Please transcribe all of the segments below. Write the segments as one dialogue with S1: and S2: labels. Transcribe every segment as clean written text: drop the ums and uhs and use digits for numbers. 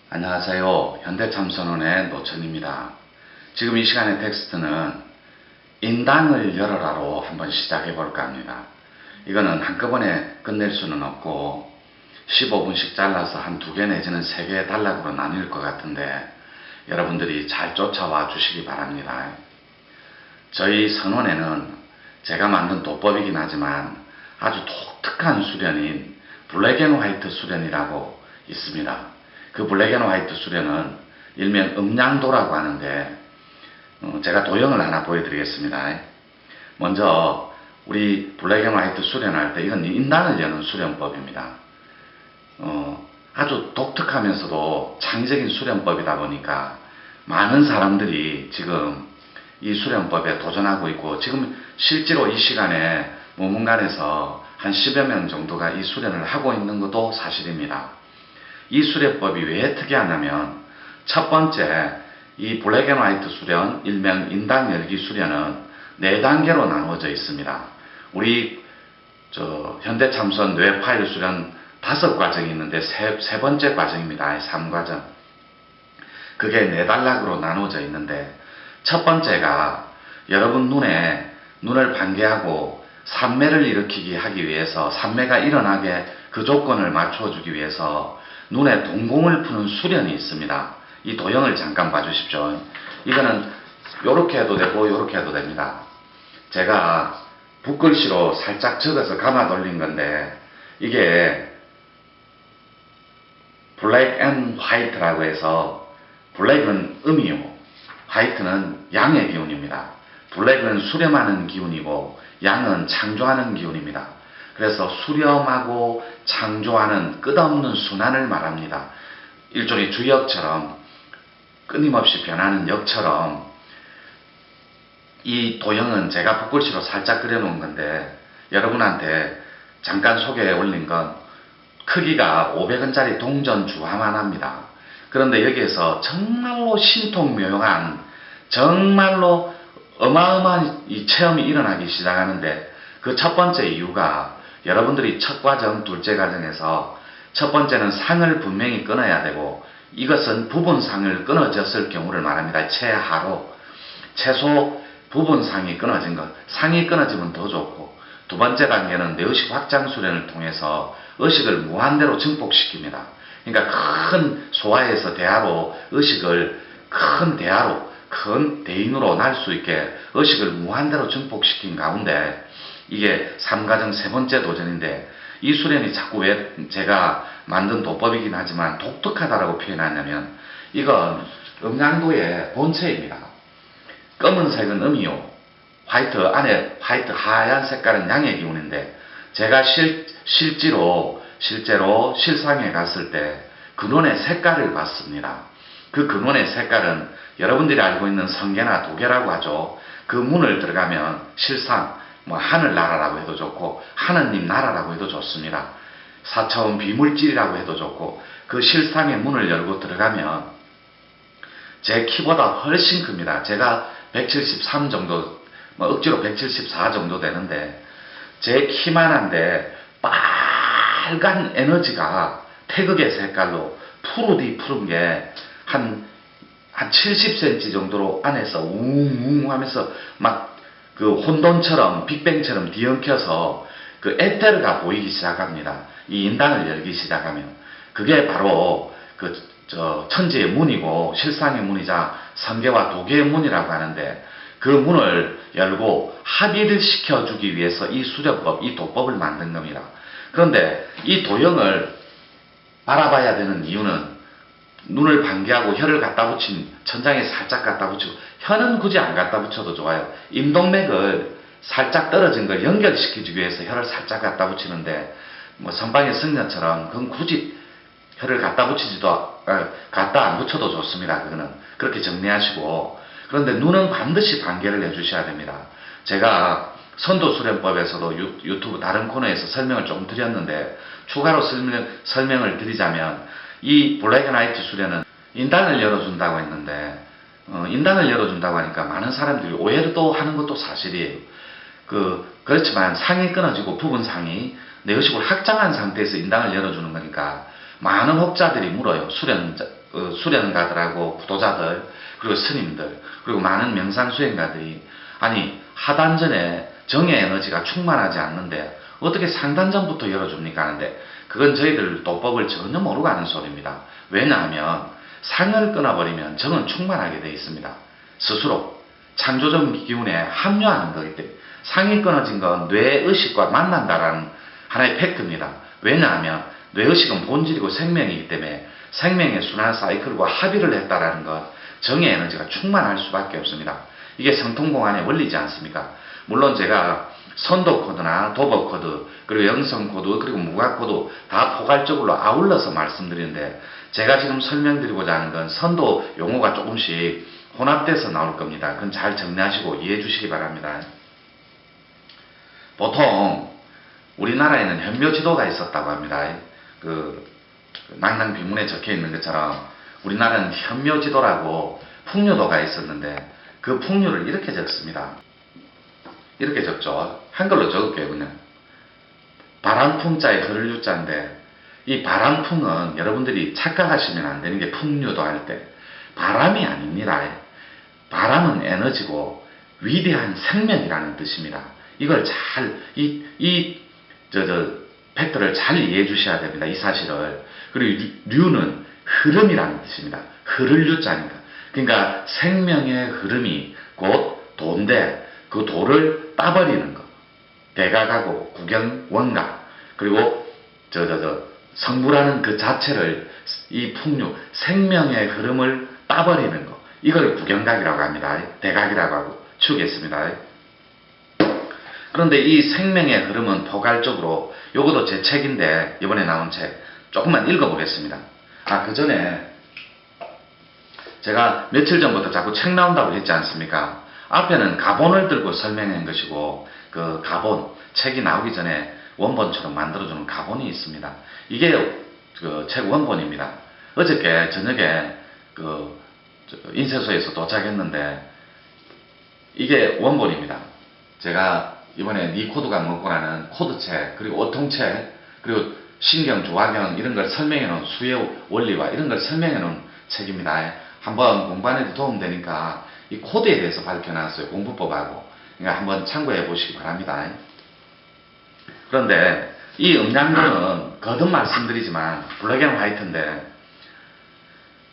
S1: 안녕하세요. 현대참선원의 노천입니다. 지금 이 시간의 텍스트는 인당을 열어라로 한번 시작해 볼까 합니다. 이거는 한꺼번에 끝낼 수는 없고 15분씩 잘라서 한 2개 내지는 3개의 단락으로 나뉠 것 같은데 여러분들이 잘 쫓아와 주시기 바랍니다. 저희 선원에는 제가 만든 도법이긴 하지만 아주 독특한 수련인 블랙앤화이트 수련이라고 있습니다. 그 블랙앤화이트 수련은 일명 음양도라고 하는데 제가 도형을 하나 보여드리겠습니다. 먼저 우리 블랙앤화이트 수련할 때 이건 인단을 여는 수련법입니다. 아주 독특하면서도 창의적인 수련법이다 보니까 많은 사람들이 지금 이 수련법에 도전하고 있고 지금 실제로 이 시간에 모문관에서 한 10여 명 정도가 이 수련을 하고 있는 것도 사실입니다. 이 수련법이 왜 특이하냐면 첫 번째 이 블랙앤화이트 수련, 일명 인당 열기 수련은 4단계로 나누어져 있습니다. 우리 현대참선 뇌파일 수련 5과정이 있는데 세 번째 과정입니다. 3과정. 그게 4단락으로 나누어져 있는데 첫 번째가 여러분 눈을 반개하고 산매를 일으키기 하기 위해서 산매가 일어나게 그 조건을 맞춰주기 위해서 눈에 동공을 푸는 수련이 있습니다. 이 도형을 잠깐 봐주십시오. 이거는 요렇게 해도 되고 요렇게 해도 됩니다. 제가 붓글씨로 살짝 적어서 감아 돌린 건데 이게 블랙 앤 화이트라고 해서 블랙은 음이요, 화이트는 양의 기운입니다. 블랙은 수렴하는 기운이고 양은 창조하는 기운입니다. 그래서 수렴하고 창조하는 끝없는 순환을 말합니다. 일종의 주역처럼 끊임없이 변하는 역처럼 이 도형은 제가 붓글씨로 살짝 그려놓은 건데 여러분한테 잠깐 소개해 올린 건 크기가 500원짜리 동전 주화만 합니다. 그런데 여기에서 정말로 신통묘용한 정말로 어마어마한 이 체험이 일어나기 시작하는데 그 첫 번째 이유가 여러분들이 첫 과정, 둘째 과정에서 첫 번째는 상을 분명히 끊어야 되고 이것은 부분상을 끊어졌을 경우를 말합니다. 최하로 최소 부분상이 끊어진 것, 상이 끊어지면 더 좋고 두 번째 단계는 뇌의식 확장 수련을 통해서 의식을 무한대로 증폭시킵니다. 그러니까 큰 소화에서 대하로 의식을 큰 대하로 큰 대인으로 날 수 있게 의식을 무한대로 증폭시킨 가운데 이게 3과정 세 번째 도전인데 이 수련이 자꾸 왜 제가 만든 도법이긴 하지만 독특하다라고 표현하냐면 이건 음양도의 본체입니다. 검은색은 음이요, 화이트 안에 화이트 하얀 색깔은 양의 기운인데 제가 실제로 실상에 갔을 때 근원의 색깔을 봤습니다. 그 근원의 색깔은 여러분들이 알고 있는 성계나 도계라고 하죠. 그 문을 들어가면 실상 하늘나라라고 해도 좋고 하느님 나라라고 해도 좋습니다. 사차원 비물질이라고 해도 좋고 그 실상의 문을 열고 들어가면 제 키보다 훨씬 큽니다. 제가 173 정도 억지로 174 정도 되는데 제 키만한데 빨간 에너지가 태극의 색깔로 푸르디 푸른 게 한 70cm 정도로 안에서 웅웅 하면서 막 그 혼돈처럼 빅뱅처럼 뒤엉켜서 그 에테르가 보이기 시작합니다. 이 인당을 열기 시작하면 그게 바로 천지의 문이고 실상의 문이자 성계와 도계의 문이라고 하는데 그 문을 열고 합의를 시켜주기 위해서 이 수련법, 이 도법을 만든 겁니다. 그런데 이 도형을 바라봐야 되는 이유는 눈을 반개하고 혀를 갖다 붙인 천장에 살짝 갖다 붙이고 혀는 굳이 안 갖다 붙여도 좋아요. 임동맥을 살짝 떨어진 걸 연결시키기 위해서 혀를 살짝 갖다 붙이는데 선방의 승려처럼 그건 굳이 혀를 갖다 붙이지도 갖다 안 붙여도 좋습니다. 그거는 그렇게 정리하시고 그런데 눈은 반드시 반개를 해주셔야 됩니다. 제가 선도수련법에서도 유튜브 다른 코너에서 설명을 조금 드렸는데 추가로 설명을 드리자면 이 블랙앤화이트 수련은 인단을 열어준다고 했는데 인단을 열어준다고 하니까 많은 사람들이 오해를 또 하는 것도 사실이에요. 그렇지만 상이 끊어지고 부분상이 뇌의식을 확장한 상태에서 인당을 열어주는 거니까 많은 혹자들이 물어요. 수련 수련가들하고 구도자들, 그리고 스님들, 그리고 많은 명상 수행가들이 아니 하단전에 정의 에너지가 충만하지 않는데 어떻게 상단전부터 열어줍니까 하는데, 그건 저희들 도법을 전혀 모르고 하는 소리입니다. 왜냐하면 상을 끊어버리면 정은 충만하게 되어 있습니다. 스스로 창조적 기운에 합류하는 거기 때문에 상이 끊어진 건 뇌의식과 만난다라는 하나의 팩트입니다. 왜냐하면 뇌의식은 본질이고 생명이기 때문에 생명의 순환 사이클과 합의를 했다라는 것, 정의 에너지가 충만할 수밖에 없습니다. 이게 성통공안의 원리지 않습니까? 물론 제가 선도 코드나 도법 코드, 그리고 영성 코드, 그리고 무각 코드 다 포괄적으로 아울러서 말씀드리는데, 제가 지금 설명드리고자 하는 건 선도 용어가 조금씩 혼합돼서 나올 겁니다. 그건 잘 정리하시고 이해해 주시기 바랍니다. 보통 우리나라에는 현묘지도가 있었다고 합니다. 그 낭낭비문에 적혀 있는 것처럼 우리나라는 현묘지도라고 풍류도가 있었는데, 그 풍류를 이렇게 적습니다. 이렇게 적죠. 한글로 적을게요. 그냥 바람풍자에 흐를 유자인데, 이 바람풍은 여러분들이 착각하시면 안 되는 게, 풍류도 할 때 바람이 아닙니다. 바람은 에너지고 위대한 생명이라는 뜻입니다. 이걸 잘 팩트를 잘 이해해 주셔야 됩니다. 이 사실을. 그리고 류는 흐름이라는 뜻입니다. 흐를 유자니까. 그러니까 생명의 흐름이 곧 도인데, 그 도를 따버리는 것. 대각하고 구경, 원각, 그리고 성부라는 그 자체를, 이 풍류, 생명의 흐름을 따버리는 것. 이걸 구경각이라고 합니다. 대각이라고 하고 추겠습니다. 그런데 이 생명의 흐름은 포괄적으로, 요것도 제 책인데 이번에 나온 책 조금만 읽어보겠습니다. 그 전에 제가 며칠 전부터 자꾸 책 나온다고 했지 않습니까? 앞에는 가본을 들고 설명한 것이고, 그 가본, 책이 나오기 전에 원본처럼 만들어주는 가본이 있습니다. 이게 그 책 원본입니다. 어저께 저녁에 그 인쇄소에서 도착했는데 이게 원본입니다. 제가 이번에 니 코드가 뭐고라는 코드책, 그리고 오통책, 그리고 신경, 조화경 이런 걸 설명해 놓은 수의 원리와 이런 걸 설명해 놓은 책입니다. 한번 공부하는 데 도움되니까 이 코드에 대해서 밝혀놨어요. 공부법하고. 그러니까 한번 참고해 보시기 바랍니다. 그런데 이 음양도는 거듭 말씀드리지만 블랙 앤 화이트인데,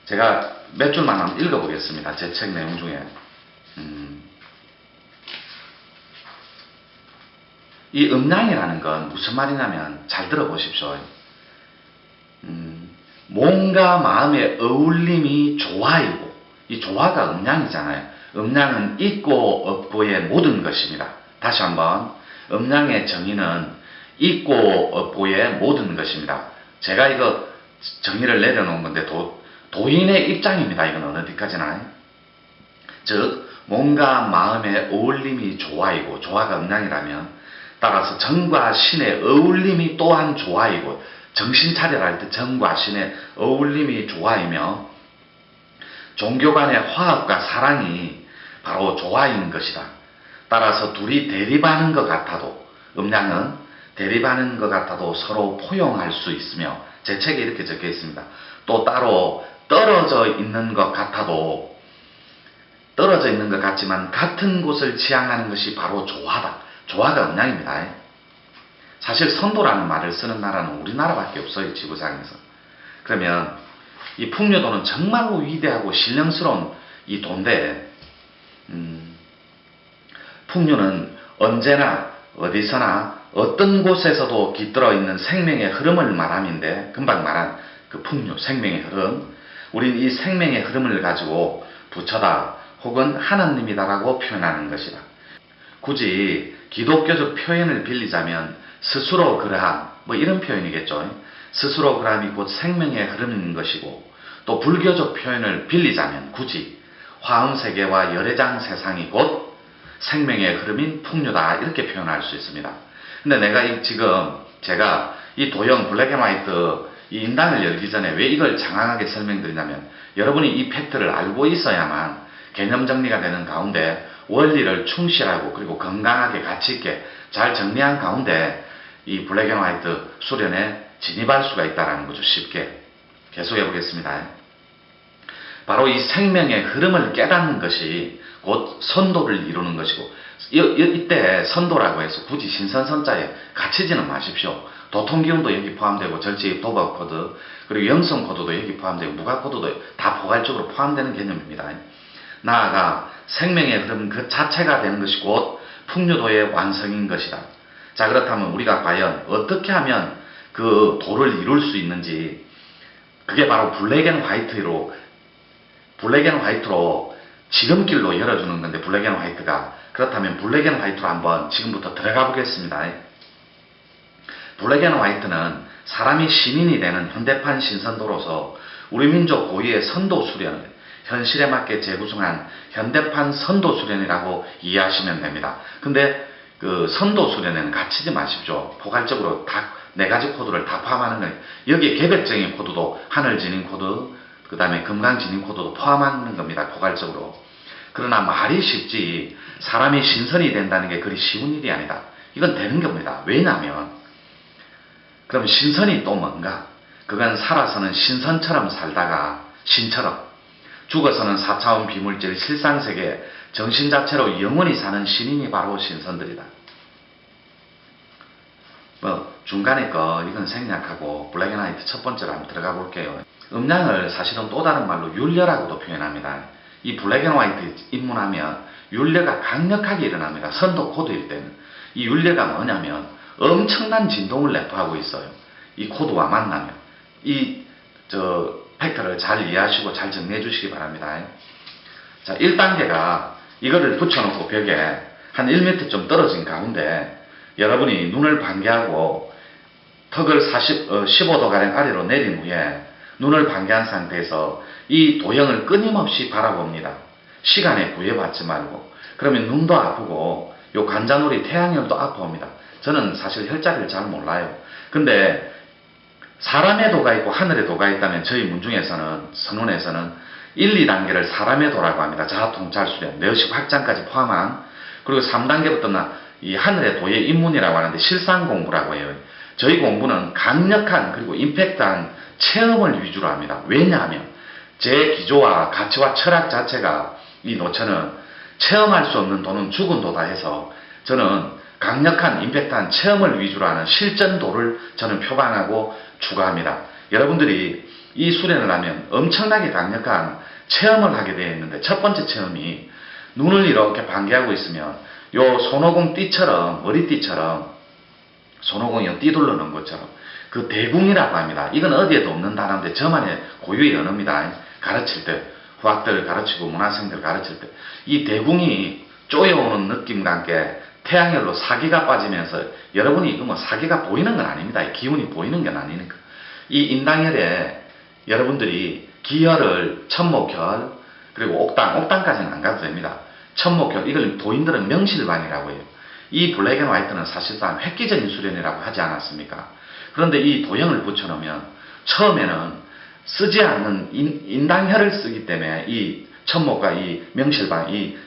S1: 제가 몇 줄만 한번 읽어보겠습니다. 제 책 내용 중에. 이 음양이라는 건 무슨 말이냐면, 잘 들어보십시오. 몸과 마음의 어울림이 조화이고, 이 조화가 음양이잖아요. 음양은 있고 없고의 모든 것입니다. 다시 한번, 음양의 정의는 있고 없고의 모든 것입니다. 제가 이거 정의를 내려놓은 건데 도인의 입장입니다. 이건 어디까지나. 즉 몸과 마음의 어울림이 조화이고, 조화가 음양이라면 따라서 정과 신의 어울림이 또한 조화이고, 정신 차려라 할 때 정과 신의 어울림이 조화이며, 종교 간의 화합과 사랑이 바로 조화인 것이다. 따라서 둘이 대립하는 것 같아도, 음양은 대립하는 것 같아도 서로 포용할 수 있으며, 제 책에 이렇게 적혀 있습니다. 또 따로 떨어져 있는 것 같아도, 떨어져 있는 것 같지만 같은 곳을 지향하는 것이 바로 조화다. 조화가 음양입니다. 사실 선도라는 말을 쓰는 나라는 우리나라밖에 없어요. 지구상에서. 그러면 이 풍류도는 정말로 위대하고 신령스러운 이 도인데, 풍류는 언제나 어디서나 어떤 곳에서도 깃들어 있는 생명의 흐름을 말함인데, 금방 말한 그 풍류, 생명의 흐름, 우린 이 생명의 흐름을 가지고 부처다 혹은 하나님이다라고 표현하는 것이다. 굳이 기독교적 표현을 빌리자면 스스로 그러함, 뭐 이런 표현이겠죠. 스스로 그러함이 곧 생명의 흐름인 것이고, 또 불교적 표현을 빌리자면 굳이 화엄세계와 열애장 세상이 곧 생명의 흐름인 풍류다, 이렇게 표현할 수 있습니다. 근데 내가 제가 이 도형 블랙 앤 화이트 이 인당을 열기 전에 왜 이걸 장황하게 설명드리냐면, 여러분이 이 팩트를 알고 있어야만 개념 정리가 되는 가운데 원리를 충실하고, 그리고 건강하게 가치있게 잘 정리한 가운데 이 블랙 앤 화이트 수련에 진입할 수가 있다는 거죠. 쉽게. 계속해 보겠습니다. 바로 이 생명의 흐름을 깨닫는 것이 곧 선도를 이루는 것이고, 이때 선도라고 해서 굳이 신선선자에 갇히지는 마십시오. 도통기운도 여기 포함되고, 절제 도박 코드, 그리고 영성 코드도 여기 포함되고, 무가 코드도 다 포괄적으로 포함되는 개념입니다. 나아가 생명의 흐름 그 자체가 되는 것이 곧 풍류도의 완성인 것이다. 자, 그렇다면 우리가 과연 어떻게 하면 그 도를 이룰 수 있는지, 그게 바로 블랙 앤 화이트로 지름길로 열어주는 건데, 블랙 앤 화이트가. 그렇다면 블랙 앤 화이트로 한번 지금부터 들어가 보겠습니다. 블랙 앤 화이트는 사람이 시민이 되는 현대판 신선도로서 우리 민족 고유의 선도 수련을 현실에 맞게 재구성한 현대판 선도 수련이라고 이해하시면 됩니다. 근데 그 선도 수련에는 갇히지 마십시오. 포괄적으로 다 4가지 코드를 다 포함하는 거예요. 여기에 개백정의 코드도 하늘지닌 코드, 그 다음에 금강지닌 코드도 포함하는 겁니다. 포괄적으로. 그러나 말이 쉽지 사람이 신선이 된다는 게 그리 쉬운 일이 아니다. 이건 되는 겁니다. 왜냐하면 그럼 신선이 또 뭔가? 그건 살아서는 신선처럼 살다가 신처럼, 죽어서는 4차원 비물질 실상세계 정신 자체로 영원히 사는 신인이 바로 신선들이다. 중간에 거 이건 생략하고 블랙 앤 화이트 첫 번째로 한번 들어가 볼게요. 음양을 사실은 또 다른 말로 율려라고도 표현합니다. 이 블랙 앤 화이트 입문하면 율려가 강력하게 일어납니다. 선도 코드일 때는. 이 율려가 뭐냐면 엄청난 진동을 내포하고 있어요. 이 코드와 만나면. 팩트를 잘 이해하시고 잘 정리해 주시기 바랍니다. 자, 1단계가 이거를 붙여놓고 벽에 한 1m 좀 떨어진 가운데 여러분이 눈을 반개하고 턱을 15도가량 아래로 내린 후에 눈을 반개한 상태에서 이 도형을 끊임없이 바라봅니다. 시간에 구애받지 말고. 그러면 눈도 아프고 요 관자놀이 태양열도 아파옵니다. 저는 사실 혈자리를 잘 몰라요. 근데 사람의 도가 있고 하늘의 도가 있다면 저희 문중에서는, 선원에서는 1, 2단계를 사람의 도라고 합니다. 자아통찰수련, 내의식 확장까지 포함한. 그리고 3단계부터는 이 하늘의 도의 입문이라고 하는데 실상 공부라고 해요. 저희 공부는 강력한 그리고 임팩트한 체험을 위주로 합니다. 왜냐하면 제 기조와 가치와 철학 자체가, 이 노천은 체험할 수 없는 도는 죽은 도다 해서 저는 강력한 임팩트한 체험을 위주로 하는 실전도를 저는 표방하고 추구합니다. 여러분들이 이 수련을 하면 엄청나게 강력한 체험을 하게 되어 있는데, 첫 번째 체험이 눈을 이렇게 반개하고 있으면 요 손오공 띠처럼, 머리띠처럼 손오공이 띠둘러 놓은 것처럼 그 대궁이라고 합니다. 이건 어디에도 없는 단어인데 저만의 고유의 언어입니다. 가르칠 때, 후학들 가르치고 문화생들 가르칠 때 이 대궁이 쪼여오는 느낌과 함께 태양열로 사기가 빠지면서, 여러분이 이거 뭐 사기가 보이는 건 아닙니다. 기운이 보이는 건 아니니까. 이 인당열에 여러분들이 기혈을 천목혈, 그리고 옥당까지는 안 가도 됩니다. 천목혈, 이걸 도인들은 명실반이라고 해요. 이 블랙 앤 화이트는 사실상 획기적인 수련이라고 하지 않았습니까? 그런데 이 도형을 붙여놓으면 처음에는 쓰지 않는 인당혈을 쓰기 때문에 이 천목과 이 명실반, 이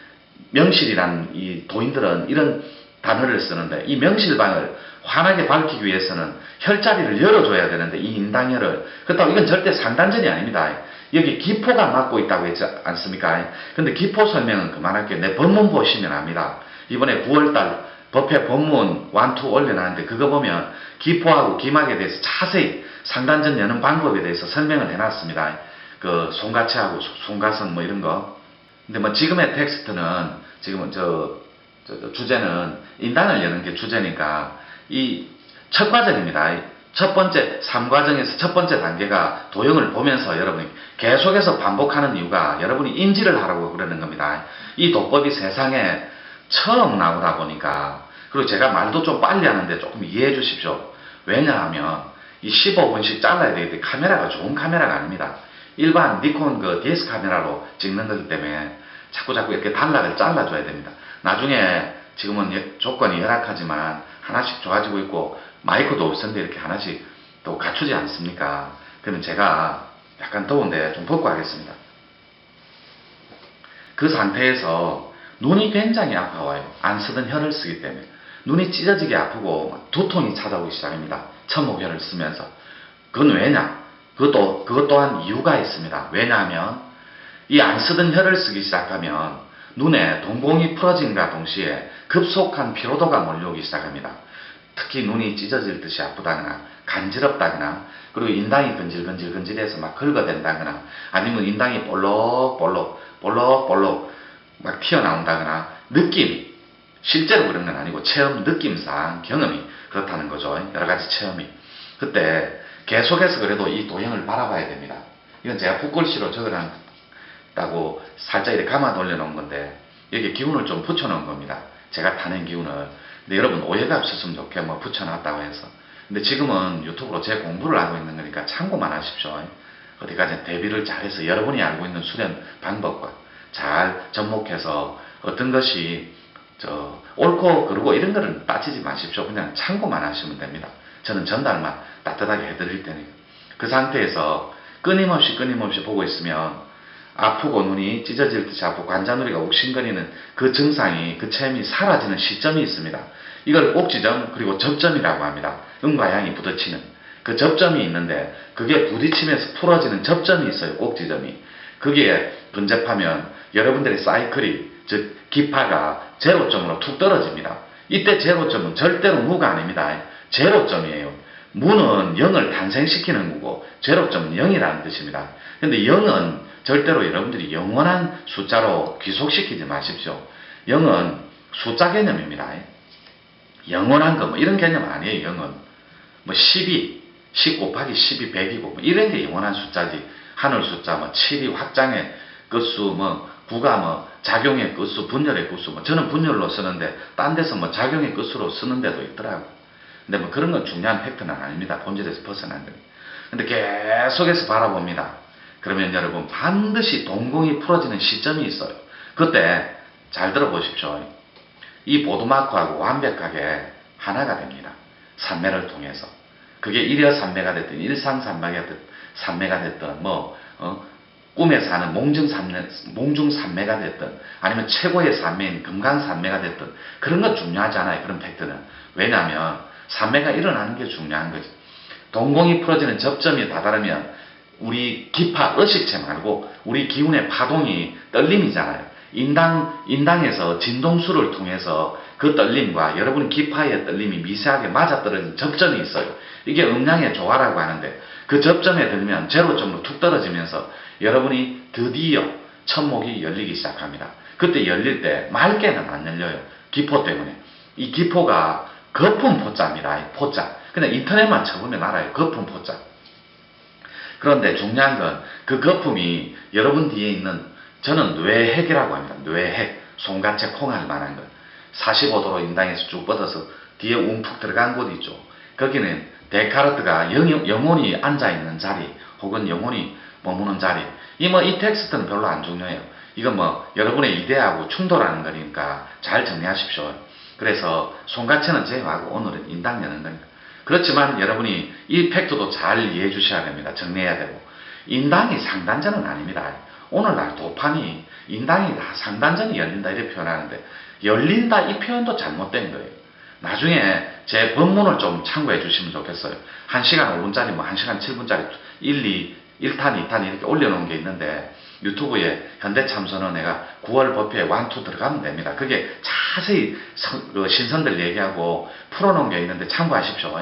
S1: 명실이라는 이 도인들은 이런 단어를 쓰는데, 이 명실방을 환하게 밝히기 위해서는 혈자리를 열어줘야 되는데, 이 인당혈을, 그렇다고 이건 절대 상단전이 아닙니다. 여기 기포가 막고 있다고 했지 않습니까? 근데 기포 설명은 그만할게요. 내 법문 보시면 압니다. 이번에 9월달 법회 법문 1, 2 올려놨는데 그거 보면 기포하고 기막에 대해서 자세히 상단전 여는 방법에 대해서 설명을 해놨습니다. 그 손가치하고 손가선 뭐 이런 거. 근데 뭐 지금의 텍스트는, 지금은 주제는 인당을 여는 게 주제니까 이 첫 과정입니다. 첫 번째 3과정에서 첫 번째 단계가 도형을 보면서 여러분이 계속해서 반복하는 이유가 여러분이 인지를 하라고 그러는 겁니다. 이 도법이 세상에 처음 나오다 보니까, 그리고 제가 말도 좀 빨리 하는데 조금 이해해 주십시오. 왜냐하면 이 15분씩 잘라야 되기 때문에 카메라가 좋은 카메라가 아닙니다. 일반 니콘 그 DS 카메라로 찍는 거기 때문에 자꾸 이렇게 단락을 잘라줘야 됩니다. 나중에 지금은 조건이 열악하지만 하나씩 좋아지고 있고 마이크도 없었는데 이렇게 하나씩 또 갖추지 않습니까? 그러면 제가 약간 더운데 좀 벗고 하겠습니다. 그 상태에서 눈이 굉장히 아파와요. 안 쓰던 혈을 쓰기 때문에. 눈이 찢어지게 아프고 두통이 찾아오기 시작합니다. 천목혈을 쓰면서. 그건 왜냐? 그것 또한 이유가 있습니다. 왜냐하면 이 안 쓰던 혀를 쓰기 시작하면 눈에 동공이 풀어진과 동시에 급속한 피로도가 몰려오기 시작합니다. 특히 눈이 찢어질 듯이 아프다거나 간지럽다거나 그리고 인당이 근질근질해서 막 긁어댄다거나 아니면 인당이 볼록볼록 막 튀어나온다거나 느낌이 실제로 그런 건 아니고 체험 느낌상 경험이 그렇다는 거죠. 여러 가지 체험이. 그때 계속해서 그래도 이 도형을 바라봐야 됩니다. 이건 제가 붓글씨로 적어놨다고 살짝 이렇게 감아 돌려놓은 건데 여기에 기운을 좀 붙여놓은 겁니다. 제가 타는 기운을. 근데 여러분 오해가 없었으면 좋게 뭐 붙여놨다고 해서. 근데 지금은 유튜브로 제 공부를 하고 있는 거니까 참고만 하십시오. 어디까지 대비를 잘해서 여러분이 알고 있는 수련 방법과 잘 접목해서 어떤 것이 옳고 그르고 이런 거를 따지지 마십시오. 그냥 참고만 하시면 됩니다. 저는 전달만 따뜻하게 해드릴 테니까. 그 상태에서 끊임없이 보고 있으면 아프고 눈이 찢어질 듯이 아프고 관자놀이가 욱신거리는 그 증상이 그 체험이 사라지는 시점이 있습니다. 이걸 꼭지점 그리고 접점이라고 합니다. 음과 양이 부딪히는 그 접점이 있는데 그게 부딪히면서 풀어지는 접점이 있어요. 꼭지점이. 그게 근접하면 여러분들의 사이클이 즉 기파가 제로점으로 툭 떨어집니다. 이때 제로점은 절대로 무가 아닙니다. 제로점이에요. 무는 0을 탄생시키는 무고 제로점은 0이라는 뜻입니다. 근데 0은 절대로 여러분들이 영원한 숫자로 귀속시키지 마십시오. 0은 숫자 개념입니다. 영원한 거 뭐 이런 개념 아니에요. 0은 뭐 12, 10 곱하기 12, 100이고 뭐 이런 게 영원한 숫자지. 하늘 숫자 뭐 7이 확장의 끝수 뭐 9가 뭐 작용의 끝수, 분열의 끝수 뭐 저는 분열로 쓰는데 딴 데서 뭐 작용의 끝수로 쓰는 데도 있더라고. 근데 뭐 그런 건 중요한 팩트는 아닙니다. 본질에서 벗어난 거니까. 근데 계속해서 바라봅니다. 그러면 여러분 반드시 동공이 풀어지는 시점이 있어요. 그때 잘 들어보십시오. 이 보드마크하고 완벽하게 하나가 됩니다. 산매를 통해서. 그게 일여산매가 됐든 일상산매가 됐든 꿈에서 하는 몽중산매가 됐든 아니면 최고의 산매인 금강산매가 됐든 그런 건 중요하지 않아요. 그런 팩트는. 왜냐하면 산매가 일어나는 게 중요한 거지. 동공이 풀어지는 접점이 다다르면 우리 기파, 의식체 말고 우리 기운의 파동이 떨림이잖아요. 인당에서 진동수를 통해서 그 떨림과 여러분 기파의 떨림이 미세하게 맞아떨어진 접점이 있어요. 이게 음양의 조화라고 하는데 그 접점에 들면 제로점으로 툭 떨어지면서 여러분이 드디어 천목이 열리기 시작합니다. 그때 열릴 때 맑게는 안 열려요. 기포 때문에. 이 기포가 거품 포자입니다. 포자. 그냥 인터넷만 쳐보면 알아요. 거품 포자. 그런데 중요한 건 그 거품이 여러분 뒤에 있는 저는 뇌핵이라고 합니다. 뇌핵. 송가채 콩알 만한 거. 45도로 인당에서 쭉 뻗어서 뒤에 움푹 들어간 곳 있죠. 거기는 데카르트가 영혼이 앉아있는 자리 혹은 영혼이 머무는 자리. 이 텍스트는 별로 안 중요해요. 이건 여러분의 이데하고 충돌하는 거니까 잘 정리하십시오. 그래서 송가채는 제외하고 오늘은 인당 여는 거니까. 그렇지만 여러분이 이 팩트도 잘 이해해 주셔야 됩니다. 정리해야 되고. 인당이 상단전은 아닙니다. 오늘날 도판이 인당이 다 상단전이 열린다 이렇게 표현하는데 열린다 이 표현도 잘못된 거예요. 나중에 제 본문을 좀 참고해 주시면 좋겠어요. 1시간 5분짜리 1시간 7분짜리 1탄, 2탄 이렇게 올려놓은 게 있는데 유튜브에 현대참선언회가 9월 법회에 1, 2 들어가면 됩니다. 그게 자세히 신선들 얘기하고 풀어놓은 게 있는데 참고하십시오.